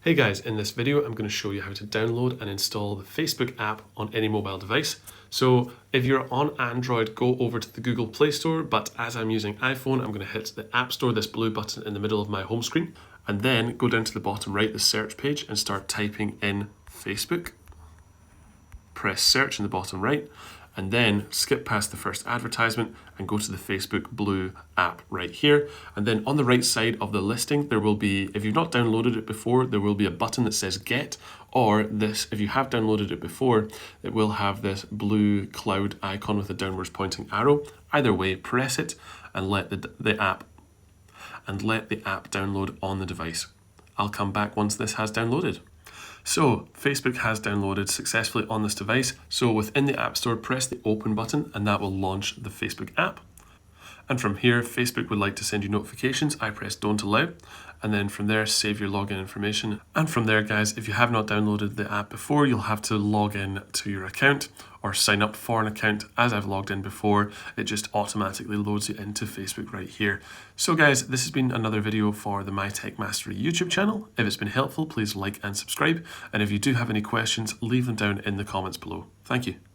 Hey guys, in this video I'm going to show you how to download and install the Facebook app on any mobile device. So if you're on Android, go over to the Google Play Store, but as I'm using iPhone, I'm going to hit the App Store, this blue button in the middle of my home screen, and then go down to the bottom right, the search page, and start typing in Facebook. Press search in the bottom right, and then skip past the first advertisement and go to the Facebook Blue app right here. And then on the right side of the listing, there will be, if you've not downloaded it before, there will be a button that says Get, or this, if you have downloaded it before, it will have this blue cloud icon with a downwards pointing arrow. Either way, press it and let the app download on the device. I'll come back once this has downloaded. So Facebook has downloaded successfully on this device. So within the App Store, press the open button and that will launch the Facebook app. And from here, Facebook would like to send you notifications. I press don't allow. And then from there, save your login information. And from there, guys, if you have not downloaded the app before, you'll have to log in to your account or sign up for an account. As I've logged in before, it just automatically loads you into Facebook right here. So guys, this has been another video for the My Tech Mastery YouTube channel. If it's been helpful, please like and subscribe. And if you do have any questions, leave them down in the comments below. Thank you.